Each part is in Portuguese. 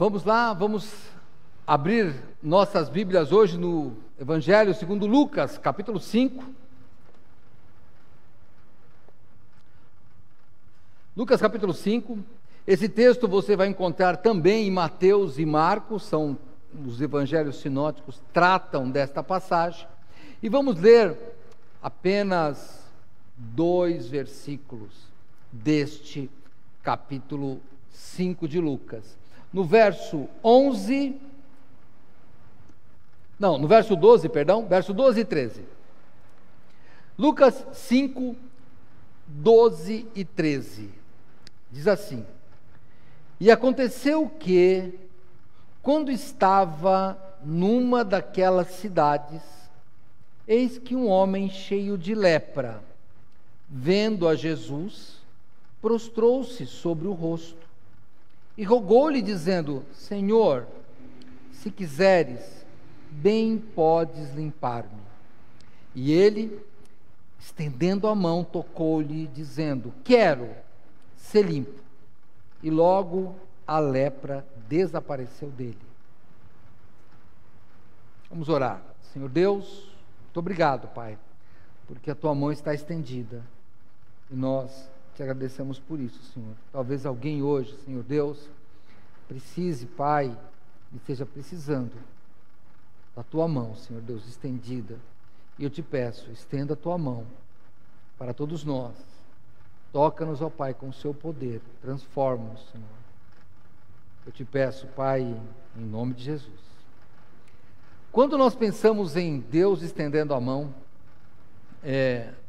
Vamos lá, vamos abrir nossas Bíblias hoje no Evangelho segundo Lucas, capítulo 5. Lucas capítulo 5, esse texto você vai encontrar também em Mateus e Marcos, são os evangelhos sinóticos, tratam desta passagem. E vamos ler apenas 2 versículos deste capítulo 5 de Lucas. No verso 12 e 13. Lucas 5, 12 e 13. Diz assim: E aconteceu que, quando estava numa daquelas cidades, eis que um homem cheio de lepra, vendo a Jesus, prostrou-se sobre o rosto e rogou-lhe, dizendo: Senhor, se quiseres, bem podes limpar-me. E ele, estendendo a mão, tocou-lhe, dizendo: Quero ser limpo. E logo a lepra desapareceu dele. Vamos orar. Senhor Deus, muito obrigado, Pai, porque a tua mão está estendida e nós te agradecemos por isso, Senhor. Talvez alguém hoje, Senhor Deus, precise, Pai, e esteja precisando da tua mão, Senhor Deus, estendida. E eu te peço, estenda a tua mão para todos nós. Toca-nos, ó Pai, com o seu poder. Transforma-nos, Senhor. Eu te peço, Pai, em nome de Jesus. Quando nós pensamos em Deus estendendo a mão,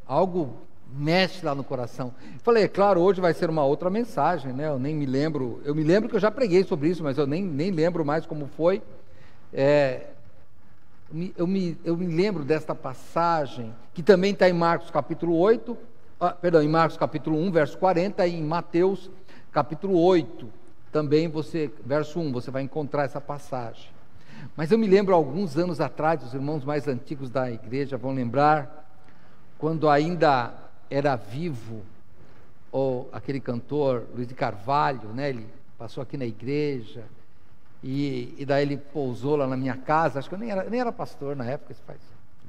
algo mexe lá no coração. Falei, é claro, hoje vai ser uma outra mensagem, né? Eu nem me lembro, eu me lembro que eu já preguei sobre isso, mas eu nem lembro mais como foi. Eu me lembro desta passagem, que também está em Marcos capítulo 8, em Marcos capítulo 1, verso 40, e em Mateus capítulo 8, também verso 1, você vai encontrar essa passagem. Mas eu me lembro, alguns anos atrás, os irmãos mais antigos da igreja vão lembrar, quando ainda era vivo aquele cantor Luiz de Carvalho, né? Ele passou aqui na igreja, e daí ele pousou lá na minha casa. Acho que eu nem era pastor na época, isso faz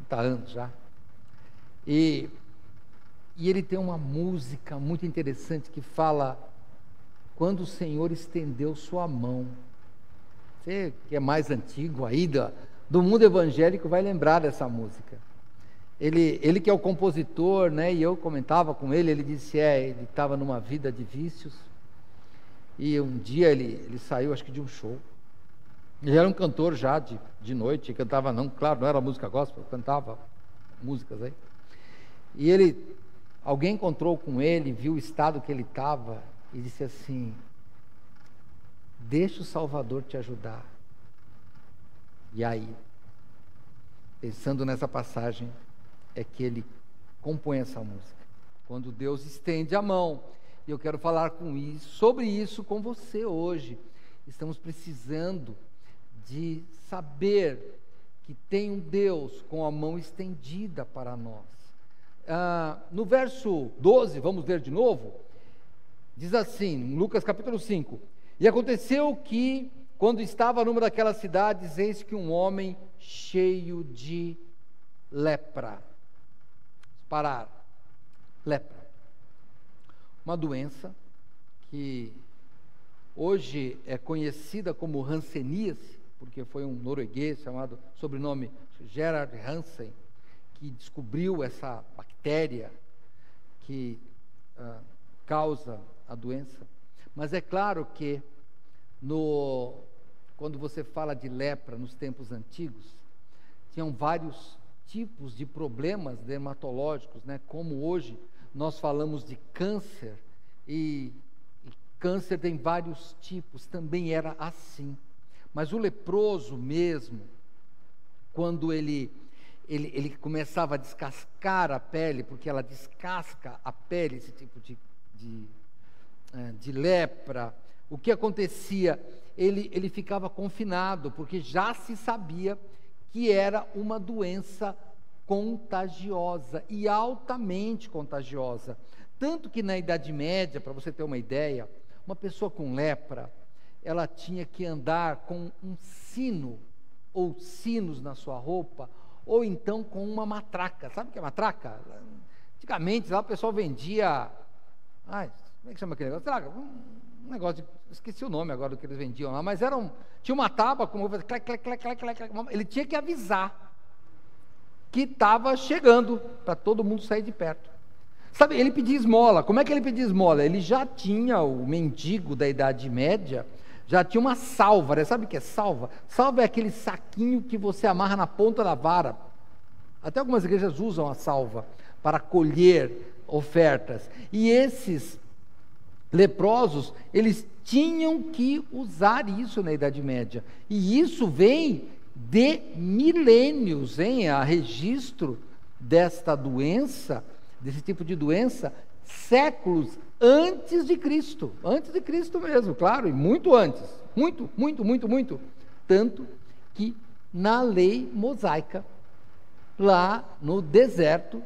30 anos já. E ele tem uma música muito interessante que fala: quando o Senhor estendeu sua mão. Você que é mais antigo aí do mundo evangélico vai lembrar dessa música. Ele que é o compositor, né? E eu comentava com ele, ele disse, ele estava numa vida de vícios, e um dia ele saiu, acho que de um show. Ele era um cantor já de noite, cantava, claro, não era música gospel, cantava músicas aí. E alguém encontrou com ele, viu o estado que ele estava, e disse assim: deixa o Salvador te ajudar. E aí, pensando nessa passagem, é que ele compõe essa música. Quando Deus estende a mão. E eu quero falar sobre isso com você hoje. Estamos precisando de saber que tem um Deus com a mão estendida para nós. No verso 12, vamos ver de novo, diz assim, em Lucas capítulo 5: E aconteceu que, quando estava numa daquelas cidades, eis que um homem cheio de lepra. Parar. Lepra. Uma doença que hoje é conhecida como hanseníase, porque foi um norueguês chamado, sobrenome Gerard Hansen, que descobriu essa bactéria que causa a doença. Mas é claro que quando você fala de lepra nos tempos antigos, tinham vários tipos de problemas dermatológicos, né? Como hoje nós falamos de câncer, e câncer tem vários tipos, também era assim. Mas o leproso mesmo, quando ele começava a descascar a pele, porque ela descasca a pele, esse tipo de lepra, o que acontecia? Ele ficava confinado, porque já se sabia que era uma doença contagiosa e altamente contagiosa. Tanto que na Idade Média, para você ter uma ideia, uma pessoa com lepra, ela tinha que andar com um sino ou sinos na sua roupa, ou então com uma matraca. Sabe o que é matraca? Antigamente lá o pessoal vendia, como é que chama aquele negócio? Sei lá, um negócio de, esqueci o nome agora do que eles vendiam lá, mas tinha uma tábua com ele tinha que avisar que estava chegando, para todo mundo sair de perto. Sabe, ele pedia esmola. Como é que ele pedia esmola? Ele já tinha, o mendigo da Idade Média, já tinha uma salva, né? Sabe o que é salva? Salva é aquele saquinho que você amarra na ponta da vara. Até algumas igrejas usam a salva para colher ofertas. E esses leprosos, eles tinham que usar isso na Idade Média. E isso vem de milênios, hein? Há registro desta doença, desse tipo de doença, séculos antes de Cristo mesmo, claro, e muito antes, muito, tanto que na lei mosaica, lá no deserto,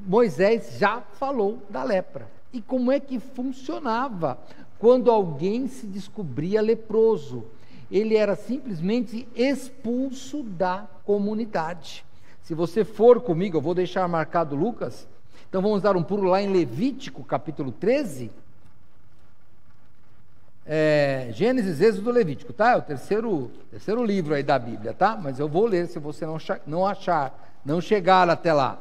Moisés já falou da lepra. E como é que funcionava quando alguém se descobria leproso? Ele era simplesmente expulso da comunidade. Se você for comigo, eu vou deixar marcado Lucas, então vamos dar um pulo lá em Levítico, capítulo 13, Gênesis, Êxodo, Levítico, tá? É o terceiro livro aí da Bíblia, tá? Mas eu vou ler, se você não chegar até lá.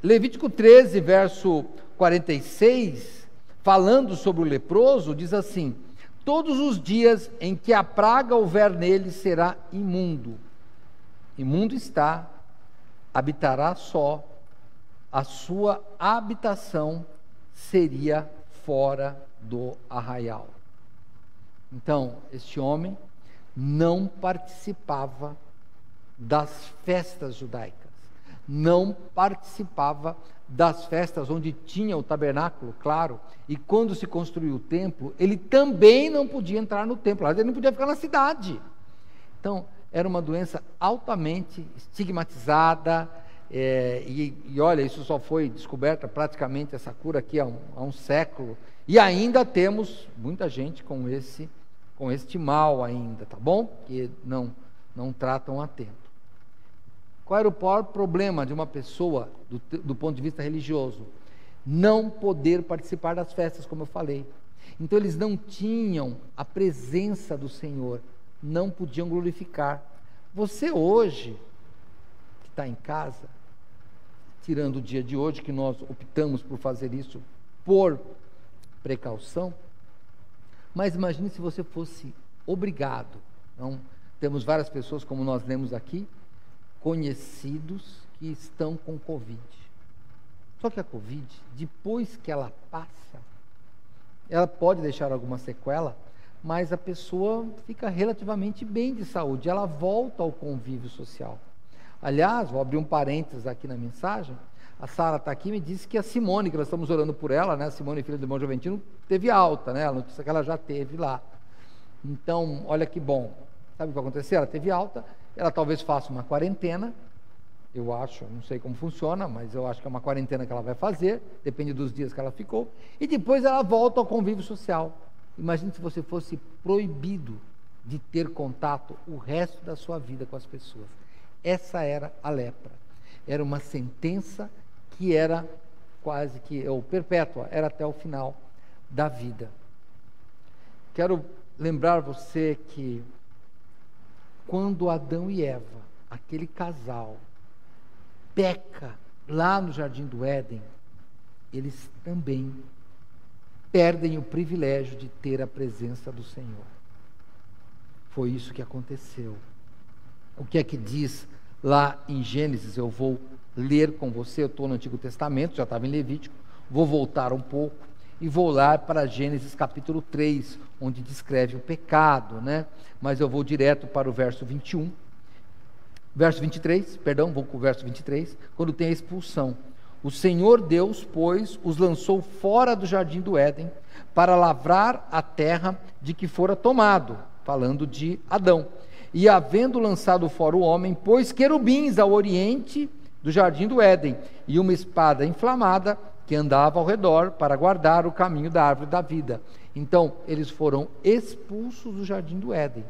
Levítico 13, verso 46, falando sobre o leproso, diz assim: todos os dias em que a praga houver nele será imundo. Imundo está, habitará só, a sua habitação seria fora do arraial. Então, este homem não participava das festas judaicas, não participava das festas onde tinha o tabernáculo, claro, e quando se construiu o templo, ele também não podia entrar no templo, ele não podia ficar na cidade. Então, era uma doença altamente estigmatizada, e olha, isso só foi descoberta praticamente, essa cura aqui há um século, e ainda temos muita gente com este mal ainda, tá bom? Que não tratam a tempo. Qual era o maior problema de uma pessoa, do ponto de vista religioso? Não poder participar das festas, como eu falei. Então eles não tinham a presença do Senhor, não podiam glorificar. Você hoje, que está em casa, tirando o dia de hoje, que nós optamos por fazer isso por precaução, mas imagine se você fosse obrigado. Então, temos várias pessoas, como nós lemos aqui, conhecidos que estão com Covid. Só que a Covid, depois que ela passa, ela pode deixar alguma sequela, mas a pessoa fica relativamente bem de saúde, ela volta ao convívio social. Aliás, vou abrir um parênteses aqui na mensagem, a Sara está aqui e me disse que a Simone, que nós estamos orando por ela, né, a Simone, filha do irmão Joventino, teve alta, né, a notícia que ela já teve lá. Então, olha que bom. Sabe o que vai acontecer? Ela teve alta, ela talvez faça uma quarentena, eu acho, não sei como funciona, mas eu acho que é uma quarentena que ela vai fazer, depende dos dias que ela ficou, e depois ela volta ao convívio social. Imagine se você fosse proibido de ter contato o resto da sua vida com as pessoas. Essa era a lepra. Era uma sentença que era quase que, ou perpétua, era até o final da vida. Quero lembrar você que quando Adão e Eva, aquele casal, peca lá no Jardim do Éden, eles também perdem o privilégio de ter a presença do Senhor. Foi isso que aconteceu. O que é que diz lá em Gênesis? Eu vou ler com você, eu estou no Antigo Testamento, já estava em Levítico, vou voltar um pouco e vou lá para Gênesis capítulo 3, onde descreve o pecado, né? Mas eu vou direto para o verso 21, verso 23, perdão, vou com o verso 23, quando tem a expulsão. O Senhor Deus, pois, os lançou fora do jardim do Éden, para lavrar a terra de que fora tomado, falando de Adão. E havendo lançado fora o homem, pôs querubins ao oriente do jardim do Éden, e uma espada inflamada que andava ao redor para guardar o caminho da árvore da vida. Então, eles foram expulsos do jardim do Éden.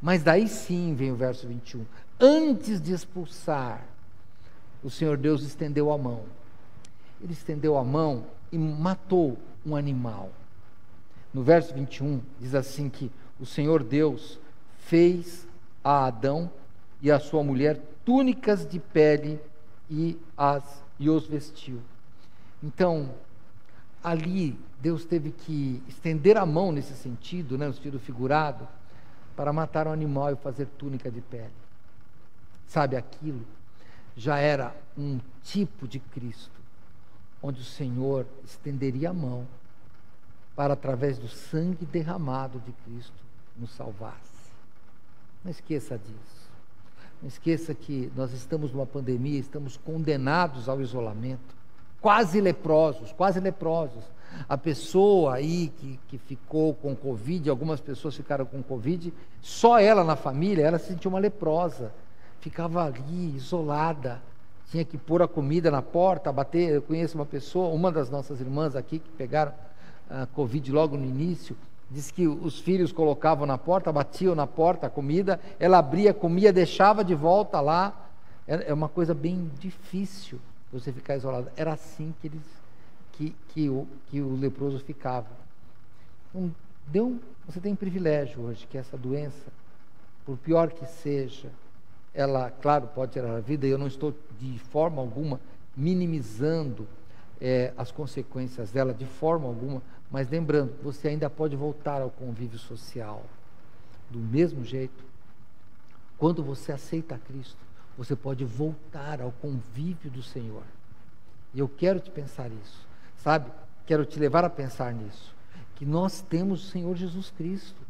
Mas daí sim vem o verso 21. Antes de expulsar, o Senhor Deus estendeu a mão. Ele estendeu a mão e matou um animal. No verso 21, diz assim que o Senhor Deus fez a Adão e a sua mulher túnicas de pele e os vestiu. Então, ali Deus teve que estender a mão nesse sentido, no sentido figurado, para matar um animal e fazer túnica de pele. Sabe, aquilo já era um tipo de Cristo, onde o Senhor estenderia a mão para, através do sangue derramado de Cristo, nos salvasse. Não esqueça disso. Não esqueça que nós estamos numa pandemia, estamos condenados ao isolamento, quase leprosos. A pessoa aí que ficou com Covid, algumas pessoas ficaram com Covid, só ela na família, ela se sentiu uma leprosa, ficava ali, isolada, tinha que pôr a comida na porta, bater. Eu conheço uma pessoa, uma das nossas irmãs aqui, que pegaram a Covid logo no início, diz que os filhos colocavam na porta, batiam na porta a comida, ela abria, comia, deixava de volta lá. É uma coisa bem difícil você ficar isolado. Era assim que o leproso ficava. Então, você tem privilégio hoje, que essa doença, por pior que seja, ela, claro, pode tirar a vida, e eu não estou de forma alguma minimizando as consequências dela, de forma alguma, mas lembrando, você ainda pode voltar ao convívio social. Do mesmo jeito, quando você aceita Cristo, você pode voltar ao convívio do Senhor. E eu quero te pensar isso, sabe? Quero te levar a pensar nisso, que nós temos o Senhor Jesus Cristo.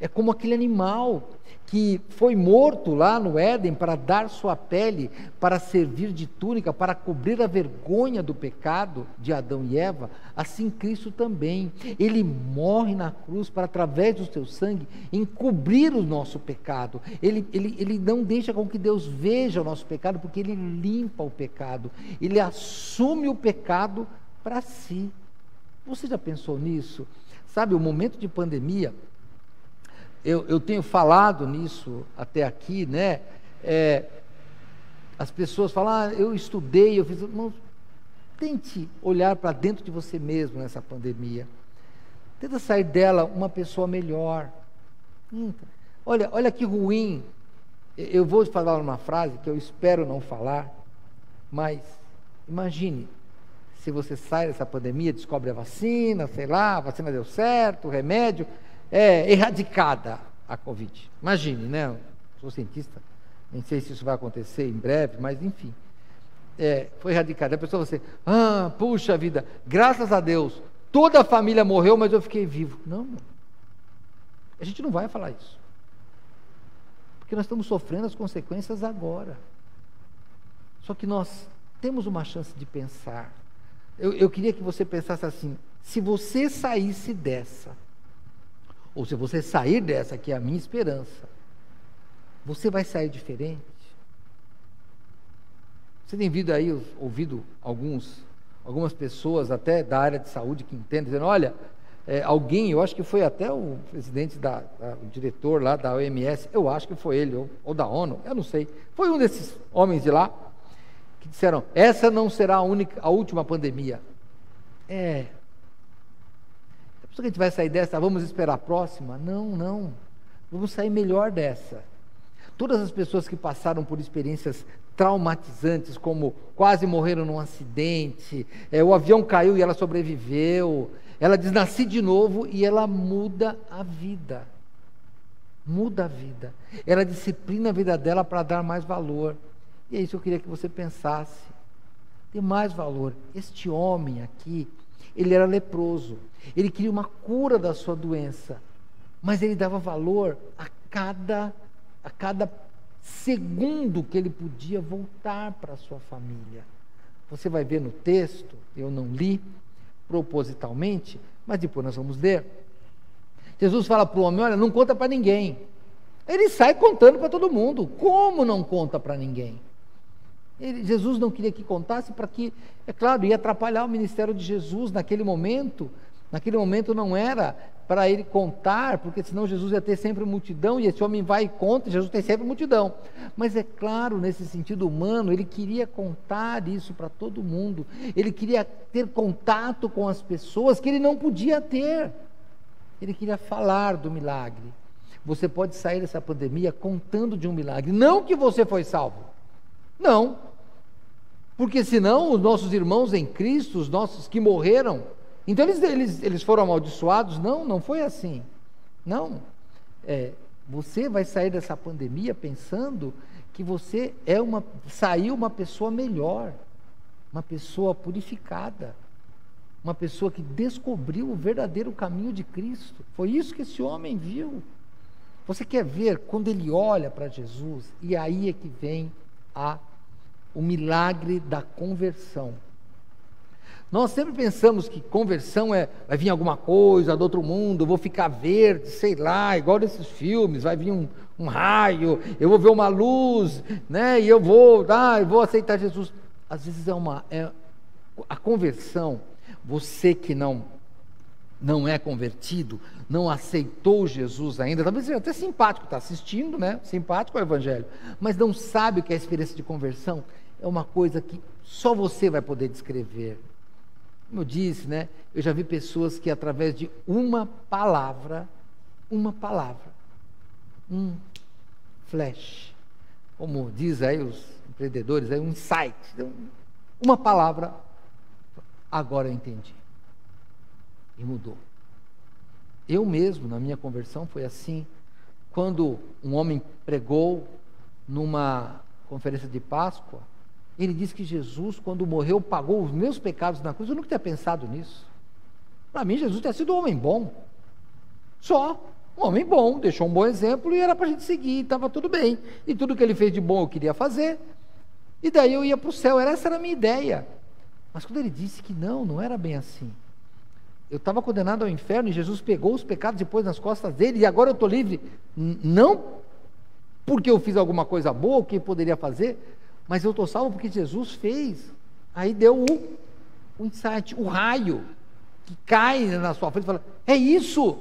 É como aquele animal que foi morto lá no Éden para dar sua pele, para servir de túnica, para cobrir a vergonha do pecado de Adão e Eva. Assim Cristo também. Ele morre na cruz para, através do seu sangue, encobrir o nosso pecado. Ele não deixa com que Deus veja o nosso pecado, porque ele limpa o pecado. Ele assume o pecado para si. Você já pensou nisso? Sabe, o momento de pandemia, eu tenho falado nisso até aqui, né? As pessoas falam, eu estudei, eu fiz. Não, tente olhar para dentro de você mesmo nessa pandemia. Tenta sair dela uma pessoa melhor. Olha que ruim. Eu vou falar uma frase que eu espero não falar, mas imagine, se você sai dessa pandemia, descobre a vacina, sei lá, a vacina deu certo, o remédio, erradicada a Covid. Imagine, né? Eu sou cientista, nem sei se isso vai acontecer em breve, mas enfim. Foi erradicada. A pessoa vai dizer, puxa vida, graças a Deus, toda a família morreu, mas eu fiquei vivo. Não, a gente não vai falar isso. Porque nós estamos sofrendo as consequências agora. Só que nós temos uma chance de pensar. Eu queria que você pensasse assim, se você saísse dessa, ou se você sair dessa, que é a minha esperança, você vai sair diferente? Você tem ouvido algumas pessoas até da área de saúde que entendem, dizendo, olha, alguém, eu acho que foi até o presidente, o diretor lá da OMS, eu acho que foi ele, ou da ONU, eu não sei, foi um desses homens de lá, que disseram, essa não será a última pandemia. Que a gente vai sair dessa, vamos esperar a próxima? Não, vamos sair melhor dessa. Todas as pessoas que passaram por experiências traumatizantes, como quase morreram num acidente, o avião caiu e ela sobreviveu, ela diz, nasci de novo, e ela muda a vida, ela disciplina a vida dela para dar mais valor, e é isso que eu queria que você pensasse, ter mais valor. Este homem aqui, ele era leproso, ele queria uma cura da sua doença, mas ele dava valor a cada segundo que ele podia voltar para a sua família. Você vai ver no texto, eu não li propositalmente, mas depois nós vamos ler. Jesus fala para o homem, olha, não conta para ninguém. Ele sai contando para todo mundo. Como não conta para ninguém? Jesus não queria que contasse para que, é claro, ia atrapalhar o ministério de Jesus naquele momento. Naquele momento não era para ele contar, porque senão Jesus ia ter sempre multidão, e esse homem vai e conta, e Jesus tem sempre multidão. Mas é claro, nesse sentido humano, ele queria contar isso para todo mundo. Ele queria ter contato com as pessoas que ele não podia ter. Ele queria falar do milagre. Você pode sair dessa pandemia contando de um milagre. Não que você foi salvo. Não. Porque senão os nossos irmãos em Cristo, os nossos que morreram, então eles foram amaldiçoados? Não, não foi assim. Não. Você vai sair dessa pandemia pensando que você saiu uma pessoa melhor, uma pessoa purificada, uma pessoa que descobriu o verdadeiro caminho de Cristo. Foi isso que esse homem viu. Você quer ver quando ele olha para Jesus, e aí é que vem o milagre da conversão. Nós sempre pensamos que conversão vai vir alguma coisa do outro mundo, eu vou ficar verde, sei lá, igual desses filmes, vai vir um raio, eu vou ver uma luz, né, e eu vou aceitar Jesus. Às vezes a conversão, você que não é convertido, não aceitou Jesus ainda, talvez seja até simpático, está assistindo, né, simpático ao Evangelho, mas não sabe o que é a experiência de conversão. É uma coisa que só você vai poder descrever. Como eu disse, né? Eu já vi pessoas que através de uma palavra, um flash, como diz aí os empreendedores, um insight, uma palavra, agora eu entendi. E mudou. Eu mesmo, na minha conversão, foi assim. Quando um homem pregou numa conferência de Páscoa, ele disse que Jesus, quando morreu, pagou os meus pecados na cruz. Eu nunca tinha pensado nisso. Para mim, Jesus tinha sido um homem bom. Só um homem bom, deixou um bom exemplo e era para a gente seguir, estava tudo bem. E tudo que ele fez de bom eu queria fazer. E daí eu ia para o céu, essa era a minha ideia. Mas quando ele disse que não era bem assim. Eu estava condenado ao inferno e Jesus pegou os pecados depois nas costas dele e agora eu estou livre. Não porque eu fiz alguma coisa boa, o que eu poderia fazer, mas eu estou salvo porque Jesus fez. Aí deu o insight, o raio que cai na sua frente e fala, é isso.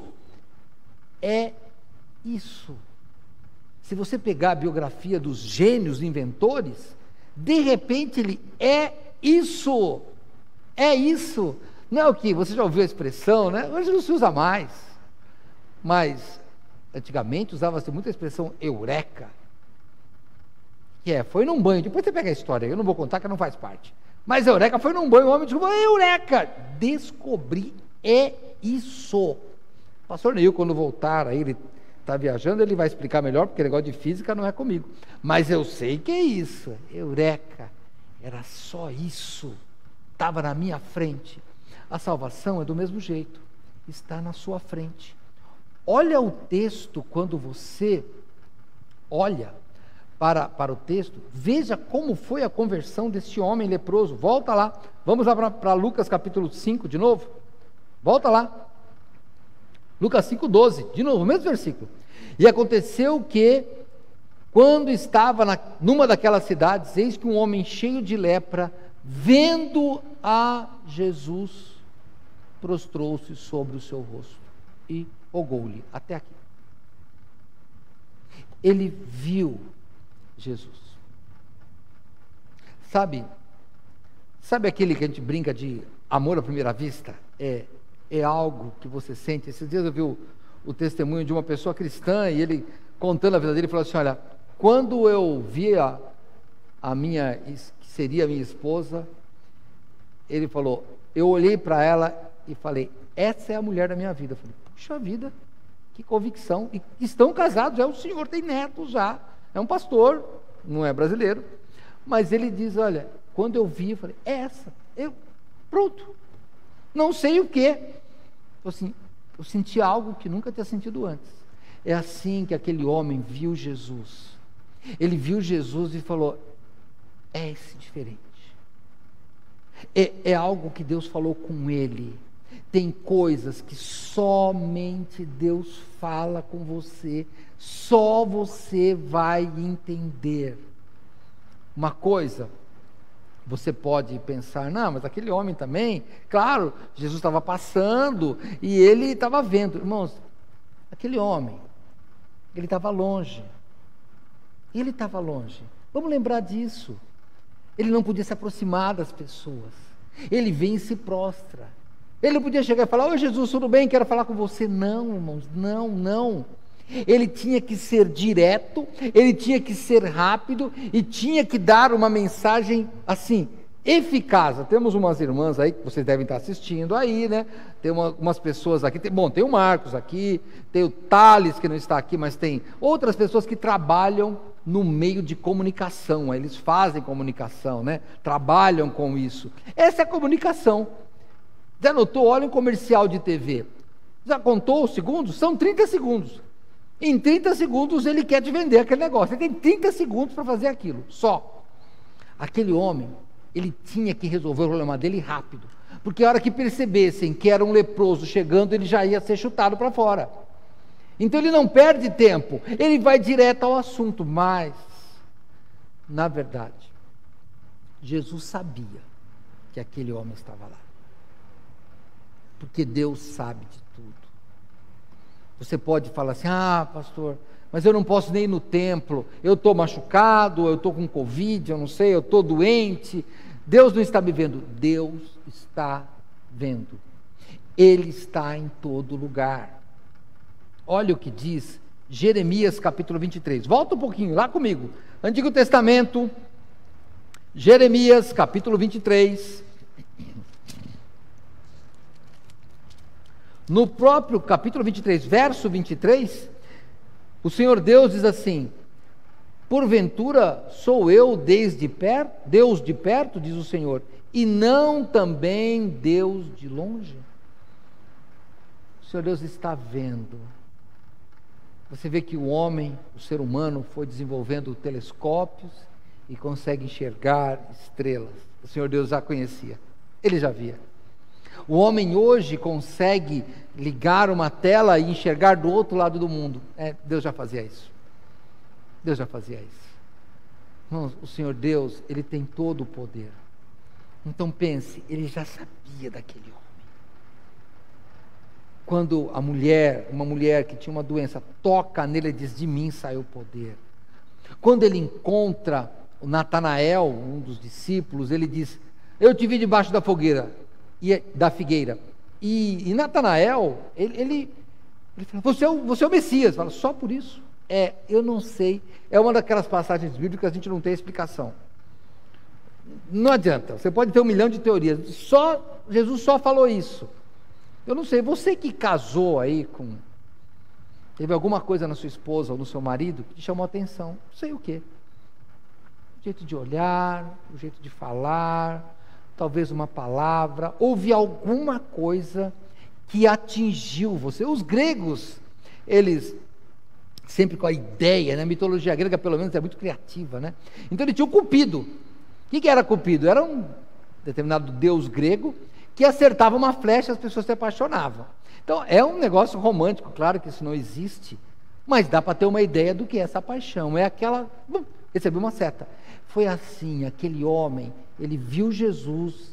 Se você pegar a biografia dos gênios inventores, de repente ele é isso. Não é o que, você já ouviu a expressão, né? Hoje não se usa mais, mas antigamente usava-se muito a expressão eureka, que foi num banho, depois você pega a história, eu não vou contar que não faz parte, mas eureka foi num banho, o homem descobriu, eureka, descobri, é isso. O pastor Neil, quando voltar, aí ele está viajando, ele vai explicar melhor, porque negócio de física não é comigo, mas eu sei que é isso, eureka, era só isso, estava na minha frente. A salvação é do mesmo jeito, está na sua frente. Olha o texto, quando você olha para o texto, veja como foi a conversão desse homem leproso. Volta lá, vamos lá para Lucas capítulo 5 de novo. Volta lá. Lucas 5:12, de novo, o mesmo versículo. E aconteceu que, quando estava numa daquelas cidades, eis que um homem cheio de lepra, vendo a Jesus, prostrou-se sobre o seu rosto e rogou-lhe. Até aqui. Ele viu Jesus. Sabe aquele que a gente brinca de amor à primeira vista? É algo que você sente. Esses dias eu vi o testemunho de uma pessoa cristã e ele contando a vida dele, falou assim, olha, quando eu via que seria a minha esposa, ele falou, eu olhei para ela e falei, essa é a mulher da minha vida. Eu falei, puxa vida, que convicção. E estão casados, o senhor tem netos já, é um pastor, não é brasileiro, mas ele diz, olha, quando eu vi, eu falei, pronto, não sei o que, assim, eu senti algo que nunca tinha sentido antes. É assim que aquele homem viu Jesus. Ele viu Jesus e falou, é esse diferente. É algo que Deus falou com ele. Tem coisas que somente Deus fala com você, só você vai entender. Uma coisa Você pode pensar, não, mas aquele homem também, claro, Jesus estava passando e ele estava vendo. Irmãos, aquele homem, ele estava longe. Ele estava longe. Vamos lembrar disso. Ele não podia se aproximar das pessoas. Ele vem e se prostra. Ele não podia chegar e falar, oi Jesus, tudo bem? Quero falar com você. Não, irmãos, não. Ele tinha que ser direto, ele tinha que ser rápido e tinha que dar uma mensagem assim, eficaz. Temos umas irmãs aí que vocês devem estar assistindo aí, né? Tem umas pessoas aqui, tem o Marcos aqui, tem o Thales que não está aqui, mas tem outras pessoas que trabalham no meio de comunicação, eles fazem comunicação, né? Trabalham com isso. Essa é a comunicação. Já notou? Olha um comercial de TV. Já contou os segundos? São 30 segundos. Em 30 segundos ele quer te vender aquele negócio. Ele tem 30 segundos para fazer aquilo, só. Aquele homem, ele tinha que resolver o problema dele rápido. Porque a hora que percebessem que era um leproso chegando, ele já ia ser chutado para fora. Então ele não perde tempo, ele vai direto ao assunto. Mas, na verdade, Jesus sabia que aquele homem estava lá. Porque Deus sabe de tudo. Você pode falar assim, pastor, mas eu não posso nem ir no templo, eu estou machucado, eu estou com Covid, eu não sei, eu estou doente. Deus não está me vendo. Deus está vendo. Ele está em todo lugar. Olha o que diz Jeremias capítulo 23. Volta um pouquinho, lá comigo. Antigo Testamento, Jeremias capítulo 23. No próprio capítulo 23, verso 23, o Senhor Deus diz assim, porventura sou eu Deus de perto, diz o Senhor, e não também Deus de longe? O Senhor Deus está vendo. Você vê que o homem, o ser humano, foi desenvolvendo telescópios e consegue enxergar estrelas. O Senhor Deus já conhecia, ele já via. O homem hoje consegue ligar uma tela e enxergar do outro lado do mundo. Deus já fazia isso. Deus já fazia isso. Irmãos, o Senhor Deus, ele tem todo o poder. Então pense, ele já sabia daquele homem. Quando uma mulher que tinha uma doença, toca nele e diz, de mim sai o poder. Quando ele encontra o Natanael, um dos discípulos, ele diz, eu te vi debaixo da figueira. E Natanael, ele fala, você é o Messias. Fala, só por isso? Eu não sei. É uma daquelas passagens bíblicas que a gente não tem explicação. Não adianta, você pode ter 1 milhão de teorias. Jesus só falou isso. Eu não sei, você que casou aí teve alguma coisa na sua esposa ou no seu marido que te chamou a atenção, não sei o quê. O jeito de olhar, o jeito de falar, talvez uma palavra, houve alguma coisa que atingiu você. Os gregos, eles, sempre com a ideia, né? A mitologia grega pelo menos é muito criativa, né? Então ele tinha o Cupido. O que era Cupido? Era um determinado deus grego que acertava uma flecha e as pessoas se apaixonavam. Então é um negócio romântico, claro que isso não existe, mas dá para ter uma ideia do que é essa paixão. É aquela, recebeu uma seta. Foi assim, aquele homem, ele viu Jesus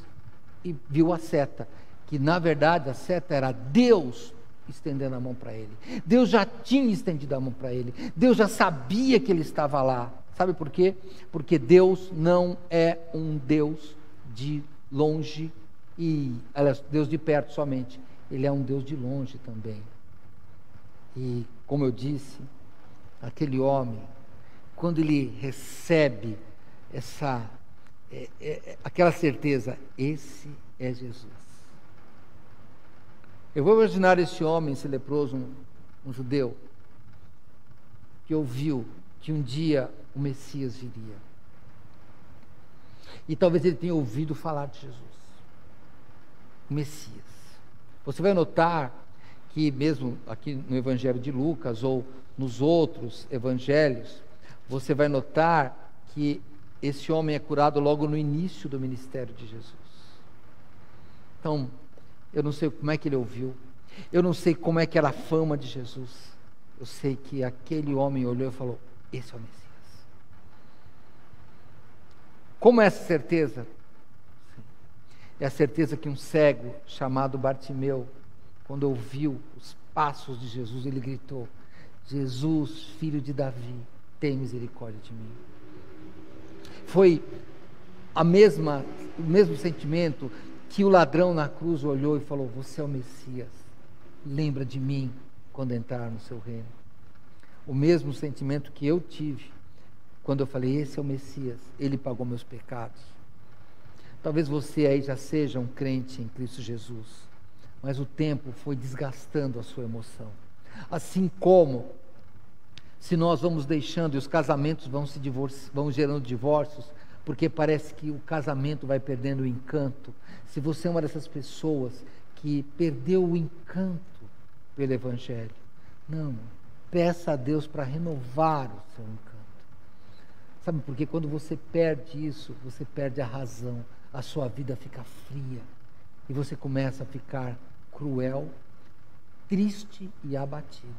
e viu a seta, que na verdade a seta era Deus estendendo a mão para ele. Deus já tinha estendido a mão para ele. Deus já sabia que ele estava lá. Sabe por quê? Porque Deus não é um Deus de longe aliás, Deus de perto somente. Ele é um Deus de longe também. E como eu disse, aquele homem, quando ele recebe aquela certeza, esse é Jesus. Eu vou imaginar esse homem, esse leproso, um judeu, que ouviu que um dia o Messias viria. E talvez ele tenha ouvido falar de Jesus, o Messias. Você vai notar que mesmo aqui no Evangelho de Lucas ou nos outros evangelhos, você vai notar que esse homem é curado logo no início do ministério de Jesus. Então, eu não sei como é que ele ouviu, eu não sei como é que era a fama de Jesus, eu sei que aquele homem olhou e falou, esse é o Messias. Como é essa certeza? É a certeza que um cego chamado Bartimeu, quando ouviu os passos de Jesus, ele gritou: Jesus, filho de Davi, tem misericórdia de mim. Foi o mesmo sentimento que o ladrão na cruz olhou e falou: você é o Messias, lembra de mim quando entrar no seu reino. O mesmo sentimento que eu tive quando eu falei: esse é o Messias, ele pagou meus pecados. Talvez você aí já seja um crente em Cristo Jesus, mas o tempo foi desgastando a sua emoção. Assim como, se nós vamos deixando e os casamentos vão gerando divórcios, porque parece que o casamento vai perdendo o encanto. Se você é uma dessas pessoas que perdeu o encanto pelo Evangelho, não, peça a Deus para renovar o seu encanto. Sabe, porque quando você perde isso, você perde a razão, a sua vida fica fria, e você começa a ficar cruel, triste e abatido,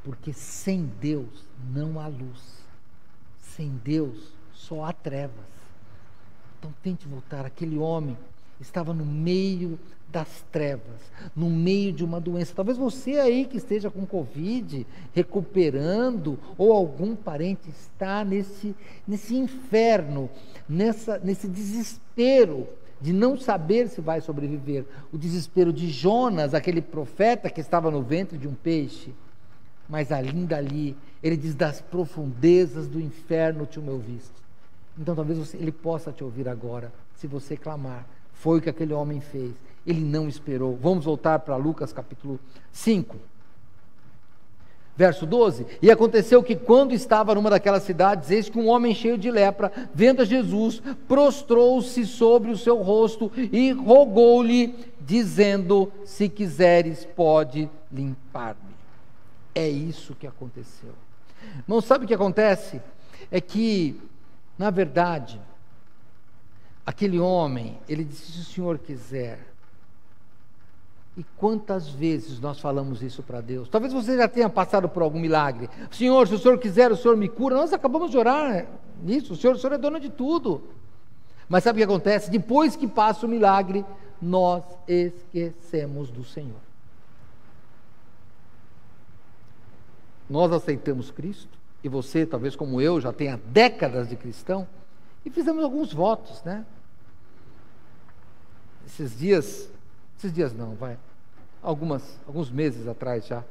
porque sem Deus não há luz, sem Deus só há trevas. Então tente voltar. Aquele homem estava no meio das trevas, no meio de uma doença. Talvez você aí que esteja com Covid, recuperando, ou algum parente está nesse inferno, nesse desespero de não saber se vai sobreviver. O desespero de Jonas, aquele profeta que estava no ventre de um peixe. Mas ainda ali, ele diz: das profundezas do inferno te me ouviste. Então talvez ele possa te ouvir agora, se você clamar. Foi o que aquele homem fez. Ele não esperou. Vamos voltar para Lucas capítulo 5. Verso 12: e aconteceu que quando estava numa daquelas cidades, eis que um homem cheio de lepra, vendo a Jesus, prostrou-se sobre o seu rosto e rogou-lhe, dizendo: se quiseres, pode limpar-me. É isso que aconteceu. Não sabe o que acontece? É que, na verdade, aquele homem, ele disse: se o Senhor quiser. E quantas vezes nós falamos isso para Deus? Talvez você já tenha passado por algum milagre. Senhor, se o Senhor quiser, o Senhor me cura. Nós acabamos de orar nisso. O Senhor é dono de tudo. Mas sabe o que acontece? Depois que passa o milagre, nós esquecemos do Senhor. Nós aceitamos Cristo, e você, talvez como eu, já tenha décadas de cristão, e fizemos alguns votos, né? Esses dias não, alguns meses atrás já,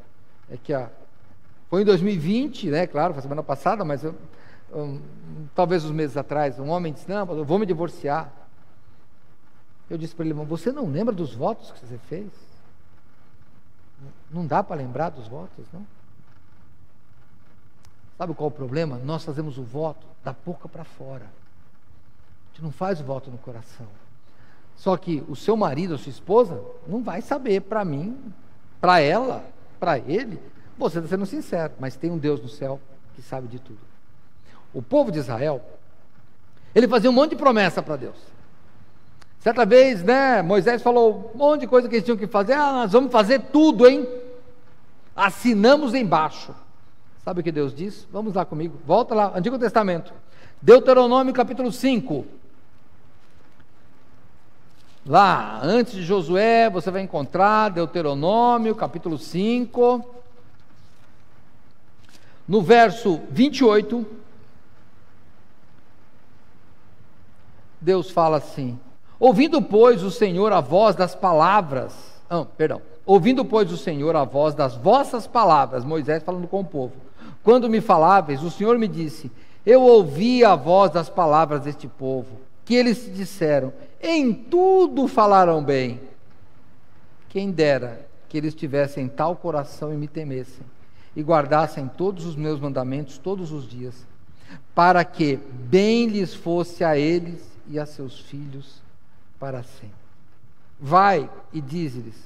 foi em 2020, né, claro, foi semana passada, mas talvez uns meses atrás, um homem disse: não, eu vou me divorciar. Eu disse para ele: mas você não lembra dos votos que você fez? Não dá para lembrar dos votos, não? Sabe qual é o problema? Nós fazemos o voto da boca para fora, a gente não faz o voto no coração. Só que o seu marido, a sua esposa, não vai saber. Para mim, para ela, para ele, você está sendo sincero, mas tem um Deus no céu que sabe de tudo. O povo de Israel, ele fazia um monte de promessa para Deus. Certa vez, né, Moisés falou um monte de coisa que eles tinham que fazer. Nós vamos fazer tudo, hein? Assinamos embaixo. Sabe o que Deus diz? Vamos lá comigo, volta lá, Antigo Testamento, Deuteronômio capítulo 5. Lá, antes de Josué, você vai encontrar Deuteronômio, capítulo 5, no verso 28, Deus fala assim: ouvindo, pois, o Senhor a voz das palavras, ouvindo, pois, o Senhor a voz das vossas palavras, Moisés falando com o povo, quando me faláveis, o Senhor me disse: eu ouvi a voz das palavras deste povo, que eles disseram: em tudo falarão bem. Quem dera que eles tivessem tal coração e me temessem, e guardassem todos os meus mandamentos todos os dias, para que bem lhes fosse a eles e a seus filhos para sempre. Vai e dize-lhes: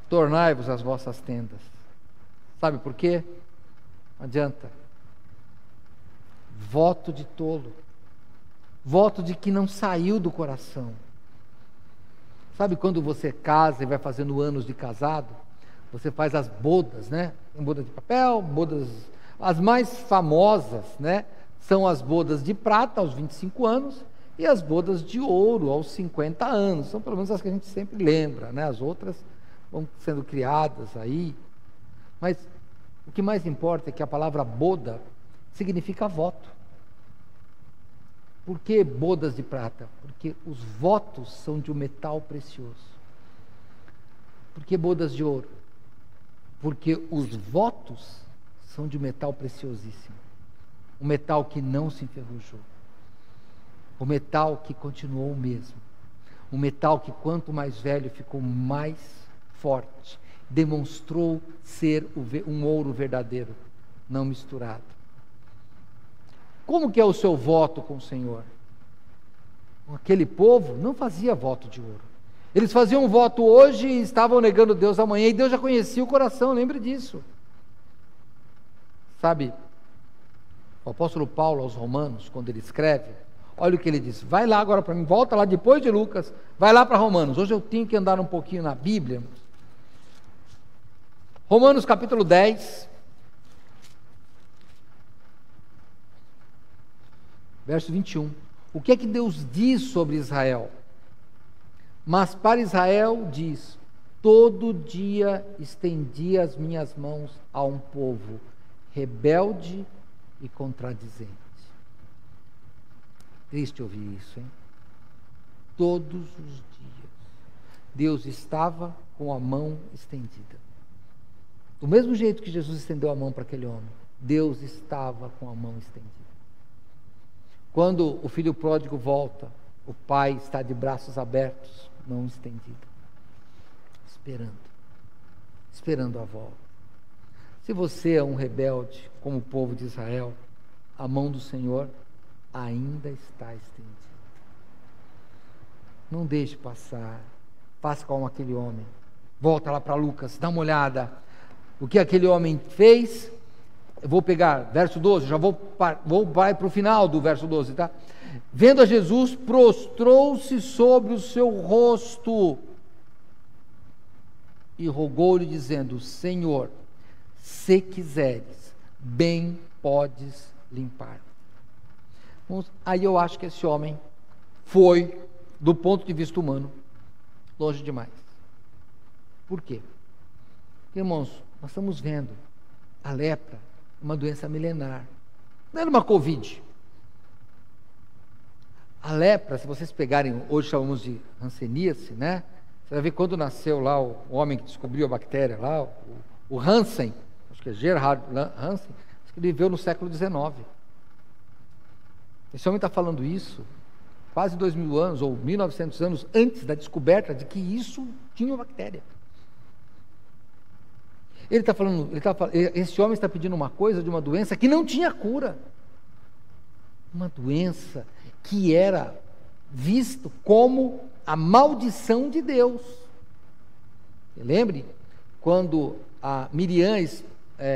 tornai-vos as vossas tendas. Sabe por quê? Não adianta. Voto de tolo. Voto de que não saiu do coração. Sabe quando você casa e vai fazendo anos de casado? Você faz as bodas, né? Tem boda de papel, bodas... As mais famosas, né? São as bodas de prata, aos 25 anos, e as bodas de ouro aos 50 anos. São pelo menos as que a gente sempre lembra, né? As outras vão sendo criadas aí. Mas o que mais importa é que a palavra boda significa voto. Por que bodas de prata? Porque os votos são de um metal precioso. Por que bodas de ouro? Porque os votos são de um metal preciosíssimo. Um metal que não se enferrujou. Um metal que continuou o mesmo. Um metal que, quanto mais velho, ficou mais forte. Demonstrou ser um ouro verdadeiro, não misturado. Como que é o seu voto com o Senhor? Aquele povo não fazia voto de ouro. Eles faziam um voto hoje e estavam negando Deus amanhã, e Deus já conhecia o coração, lembre disso. Sabe, o apóstolo Paulo aos Romanos, quando ele escreve, olha o que ele diz: vai lá agora para mim, volta lá depois de Lucas, vai lá para Romanos. Hoje eu tenho que andar um pouquinho na Bíblia. Romanos capítulo 10, verso 21. O que é que Deus diz sobre Israel? Mas para Israel diz: todo dia estendi as minhas mãos a um povo rebelde e contradizente. Triste ouvir isso, hein? Todos os dias Deus estava com a mão estendida. Do mesmo jeito que Jesus estendeu a mão para aquele homem, Deus estava com a mão estendida. Quando o filho pródigo volta, o pai está de braços abertos, mão estendida, esperando a volta. Se você é um rebelde, como o povo de Israel, a mão do Senhor ainda está estendida. Não deixe passar, faça como aquele homem. Volta lá para Lucas, dá uma olhada. O que aquele homem fez? Eu vou pegar verso 12, já vou para o final do verso 12, tá? Vendo a Jesus, prostrou-se sobre o seu rosto e rogou-lhe, dizendo: Senhor, se quiseres, bem podes limpar. Aí eu acho que esse homem foi, do ponto de vista humano, longe demais. Por quê? Irmãos, nós estamos vendo a lepra, uma doença milenar. Não era uma Covid. A lepra, se vocês pegarem, hoje chamamos de hanseníase, né? Você vai ver quando nasceu lá o homem que descobriu a bactéria lá, o Hansen, acho que é Gerhard Hansen, ele viveu no século XIX. Esse homem está falando isso quase 2000 anos, ou 1900 anos antes da descoberta de que isso tinha uma bactéria. Ele está falando, esse homem está pedindo uma coisa de uma doença que não tinha cura. Uma doença que era visto como a maldição de Deus. Lembre, quando a Miriam,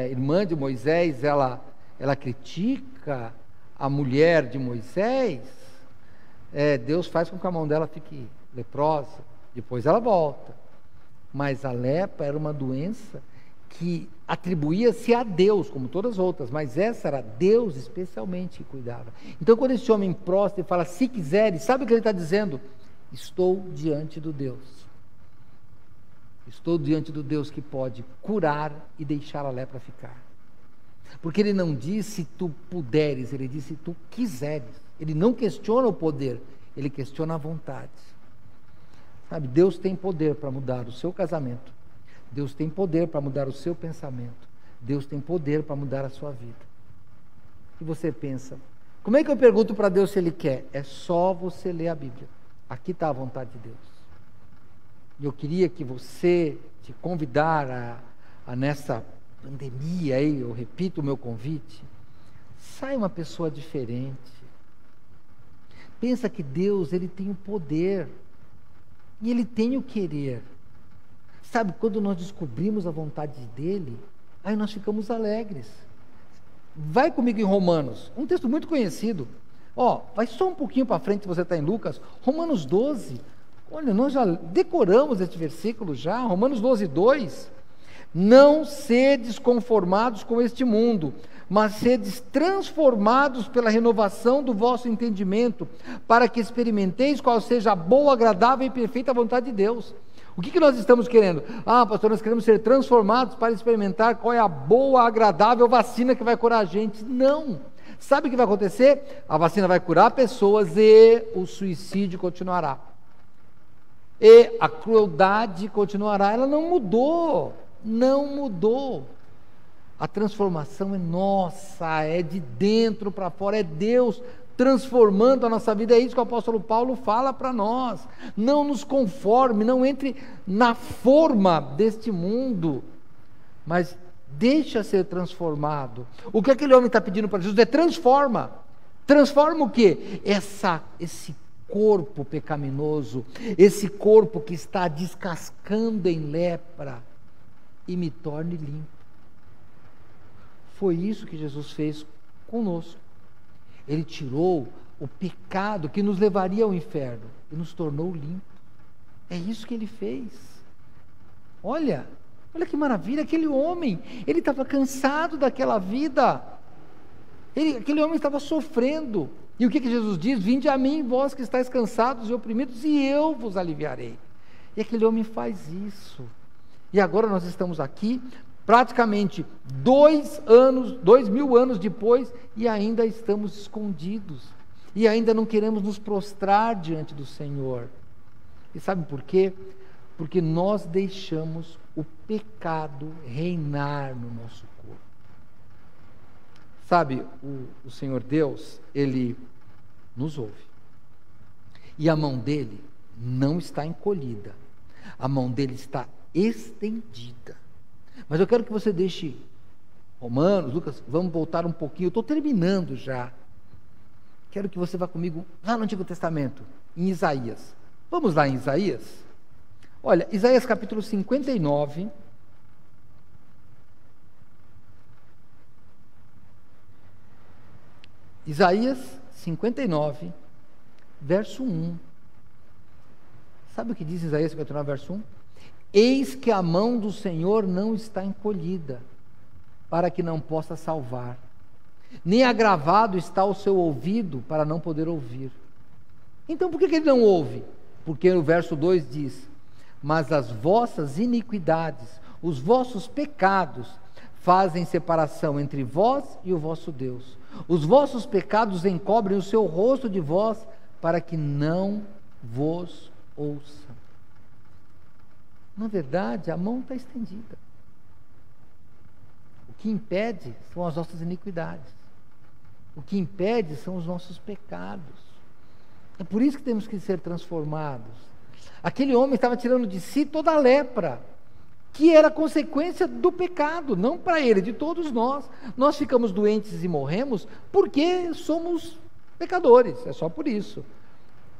irmã de Moisés, ela critica a mulher de Moisés, Deus faz com que a mão dela fique leprosa, depois ela volta. Mas a lepra era uma doença que atribuía-se a Deus, como todas as outras, mas essa era Deus especialmente que cuidava. Então, quando esse homem prostra e fala, se quiseres, sabe o que ele está dizendo? Estou diante do Deus. Estou diante do Deus que pode curar e deixar a lepra ficar. Porque ele não diz se tu puderes, ele diz se tu quiseres. Ele não questiona o poder, ele questiona a vontade. Sabe, Deus tem poder para mudar o seu casamento. Deus tem poder para mudar o seu pensamento. Deus tem poder para mudar a sua vida. E você pensa, como é que eu pergunto para Deus se Ele quer? É só você ler a Bíblia. Aqui está a vontade de Deus. E eu queria que você, te convidar a nessa pandemia aí, eu repito o meu convite, sai uma pessoa diferente. Pensa que Deus, Ele tem o poder. E Ele tem o querer. Sabe, quando nós descobrimos a vontade dEle, aí nós ficamos alegres. Vai comigo em Romanos, um texto muito conhecido. Vai só um pouquinho para frente, se você está em Lucas, Romanos 12. Olha, nós já decoramos este versículo já, Romanos 12, 2. Não sedes conformados com este mundo, mas sedes transformados pela renovação do vosso entendimento, para que experimenteis qual seja a boa, agradável e perfeita vontade de Deus. O que nós estamos querendo? Pastor, nós queremos ser transformados para experimentar qual é a boa, agradável vacina que vai curar a gente. Não! Sabe o que vai acontecer? A vacina vai curar pessoas e o suicídio continuará. E a crueldade continuará. Ela não mudou. Não mudou. A transformação é nossa, é de dentro para fora, é Deus transformando a nossa vida. É isso que o apóstolo Paulo fala para nós. Não nos conforme, não entre na forma deste mundo, mas deixa ser transformado. O que aquele homem está pedindo para Jesus é transforma. Transforma o quê? Esse corpo pecaminoso, esse corpo que está descascando em lepra, e me torne limpo. Foi isso que Jesus fez conosco. Ele tirou o pecado que nos levaria ao inferno e nos tornou limpo. É isso que ele fez. Olha que maravilha, aquele homem, ele estava cansado daquela vida, aquele homem estava sofrendo, e o que Jesus diz? Vinde a mim, vós que estáis cansados e oprimidos, e eu vos aliviarei. E aquele homem faz isso, e agora nós estamos aqui, praticamente 2000 anos depois, e ainda estamos escondidos, e ainda não queremos nos prostrar diante do Senhor. E sabe por quê? Porque nós deixamos o pecado reinar no nosso corpo. Sabe, o Senhor Deus, Ele nos ouve. E a mão dEle não está encolhida. A mão dEle está estendida. Mas eu quero que você deixe Romanos, Lucas, vamos voltar um pouquinho. Eu estou terminando já. Quero que você vá comigo lá no Antigo Testamento, em Isaías. Vamos lá em Isaías? Olha, Isaías capítulo 59. Isaías 59, verso 1. Sabe o que diz Isaías 59, verso 1? Eis que a mão do Senhor não está encolhida, para que não possa salvar, nem agravado está o seu ouvido, para não poder ouvir. Então por que ele não ouve? Porque o verso 2 diz: mas as vossas iniquidades, os vossos pecados, fazem separação entre vós e o vosso Deus. Os vossos pecados encobrem o seu rosto de vós, para que não vos ouça. Na verdade, a mão está estendida. O que impede são as nossas iniquidades. O que impede são os nossos pecados. É por isso que temos que ser transformados. Aquele homem estava tirando de si toda a lepra, que era consequência do pecado, não para ele, de todos nós. Nós ficamos doentes e morremos porque somos pecadores, é só por isso.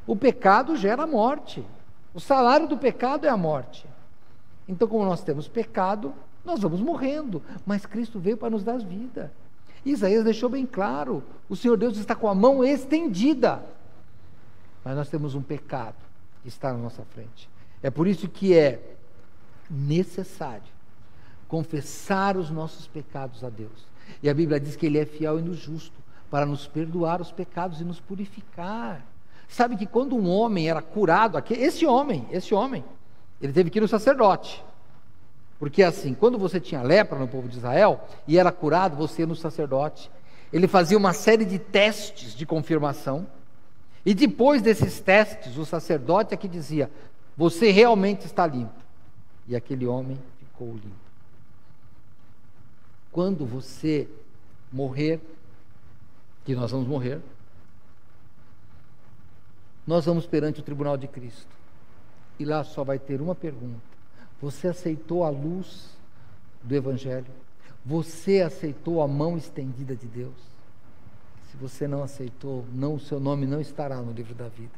O pecado gera morte. O salário do pecado é a morte. Então, como nós temos pecado, nós vamos morrendo, mas Cristo veio para nos dar vida. Isaías deixou bem claro, o Senhor Deus está com a mão estendida, mas nós temos um pecado que está na nossa frente. É por isso que é necessário confessar os nossos pecados a Deus. E a Bíblia diz que Ele é fiel e justo para nos perdoar os pecados e nos purificar. Sabe que quando um homem era curado, esse homem, ele teve que ir no sacerdote. Porque assim, quando você tinha lepra no povo de Israel e era curado, você ia no sacerdote. Ele fazia uma série de testes de confirmação. E depois desses testes, o sacerdote é que dizia: você realmente está limpo. E aquele homem ficou limpo. Quando você morrer, que nós vamos morrer, nós vamos perante o tribunal de Cristo. E lá só vai ter uma pergunta: você aceitou a luz do Evangelho? Você aceitou a mão estendida de Deus? Se você não aceitou, o seu nome não estará no livro da vida.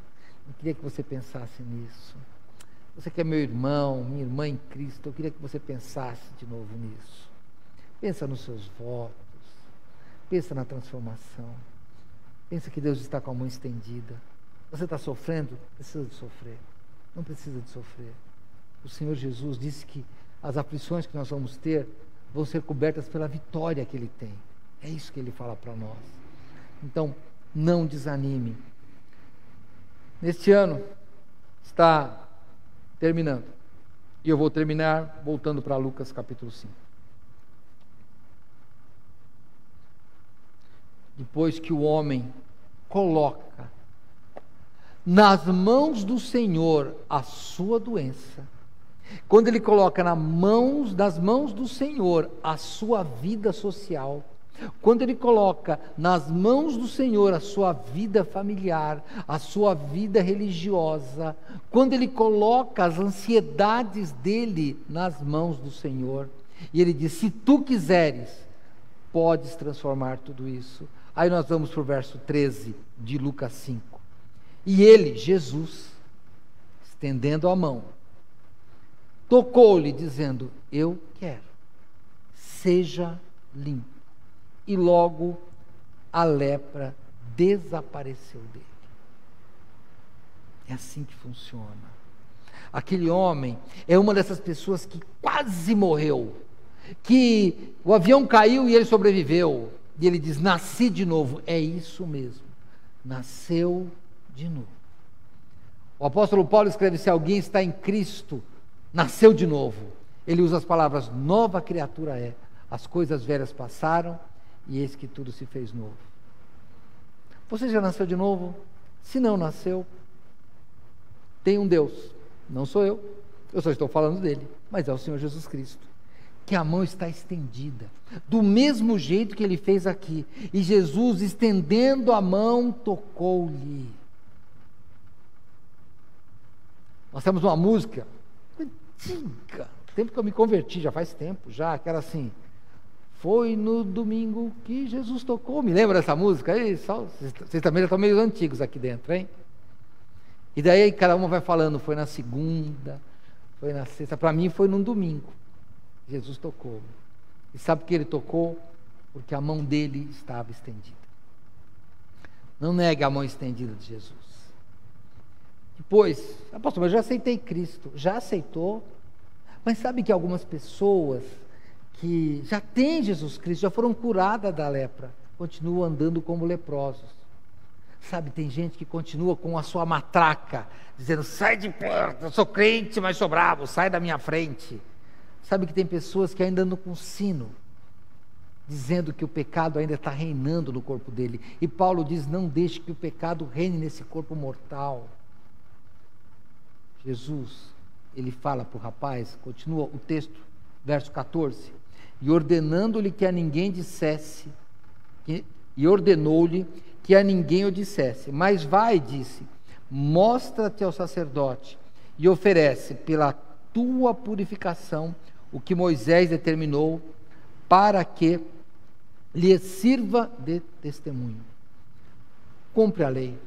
Eu queria que você pensasse nisso. Você que é meu irmão, minha irmã em Cristo, eu queria que você pensasse de novo nisso. Pensa nos seus votos, pensa na transformação, pensa que Deus está com a mão estendida. Você está sofrendo? Precisa de sofrer. Não precisa de sofrer. O Senhor Jesus disse que as aflições que nós vamos ter vão ser cobertas pela vitória que Ele tem. É isso que Ele fala para nós. Então, não desanime. Neste ano está terminando. E eu vou terminar voltando para Lucas capítulo 5. Depois que o homem coloca nas mãos do Senhor a sua doença, quando ele coloca nas mãos do Senhor a sua vida social, quando ele coloca nas mãos do Senhor a sua vida familiar, a sua vida religiosa, quando ele coloca as ansiedades dele nas mãos do Senhor, e ele diz: se tu quiseres, podes transformar tudo isso. Aí nós vamos para o verso 13 de Lucas 5. E ele, Jesus, estendendo a mão, tocou-lhe, dizendo: eu quero, seja limpo. E logo a lepra desapareceu dele. É assim que funciona. Aquele homem é uma dessas pessoas que quase morreu, que o avião caiu e ele sobreviveu. E ele diz: nasci de novo. É isso mesmo, nasceu de novo. O apóstolo Paulo escreve: se alguém está em Cristo, nasceu de novo. Ele usa as palavras: nova criatura é, as coisas velhas passaram e eis que tudo se fez novo. Você já nasceu de novo? Se não nasceu, tem um Deus, não sou eu só estou falando dele, mas é o Senhor Jesus Cristo, que a mão está estendida, do mesmo jeito que ele fez aqui, e Jesus, estendendo a mão, tocou-lhe. Nós temos uma música antiga, tempo que eu me converti, já faz tempo, aquela assim: foi no domingo que Jesus tocou. Me lembra dessa música? Aí, vocês também já estão meio antigos aqui dentro, hein? E daí cada uma vai falando: foi na segunda, foi na sexta. Para mim foi num domingo. Jesus tocou. E sabe por que ele tocou? Porque a mão dele estava estendida. Não negue a mão estendida de Jesus. Depois: apóstolo, mas eu já aceitei Cristo. Já aceitou? Mas sabe que algumas pessoas que já têm Jesus Cristo, já foram curadas da lepra, continuam andando como leprosos. Sabe, tem gente que continua com a sua matraca, dizendo: sai de perto, eu sou crente, mas sou bravo, sai da minha frente. Sabe que tem pessoas que ainda andam com sino, dizendo que o pecado ainda está reinando no corpo dele. E Paulo diz: não deixe que o pecado reine nesse corpo mortal. Jesus, ele fala para o rapaz, continua o texto, verso 14, e ordenando-lhe que a ninguém dissesse, e ordenou-lhe que a ninguém o dissesse, mas vai, disse, mostra-te ao sacerdote, e oferece pela tua purificação o que Moisés determinou, para que lhe sirva de testemunho. Cumpre a lei.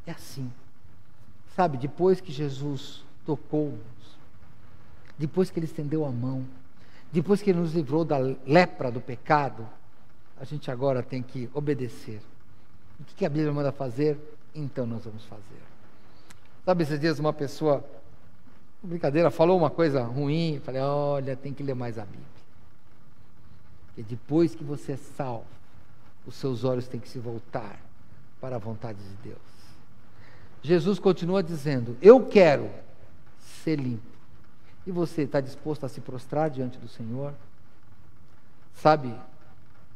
É assim. Sabe, depois que Jesus tocou-nos, depois que ele estendeu a mão, depois que ele nos livrou da lepra do pecado, a gente agora tem que obedecer. O que a Bíblia manda fazer? Então nós vamos fazer. Sabe, esses dias uma pessoa, brincadeira, falou uma coisa ruim, falei: olha, tem que ler mais a Bíblia. Porque depois que você é salvo, os seus olhos têm que se voltar para a vontade de Deus. Jesus continua dizendo: eu quero ser limpo. E você está disposto a se prostrar diante do Senhor? Sabe,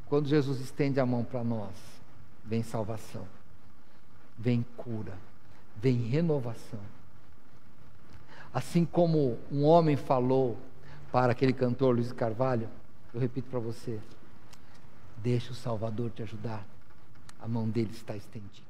quando Jesus estende a mão para nós, vem salvação, vem cura, vem renovação. Assim como um homem falou para aquele cantor Luiz Carvalho, eu repito para você: deixa o Salvador te ajudar, a mão dele está estendida.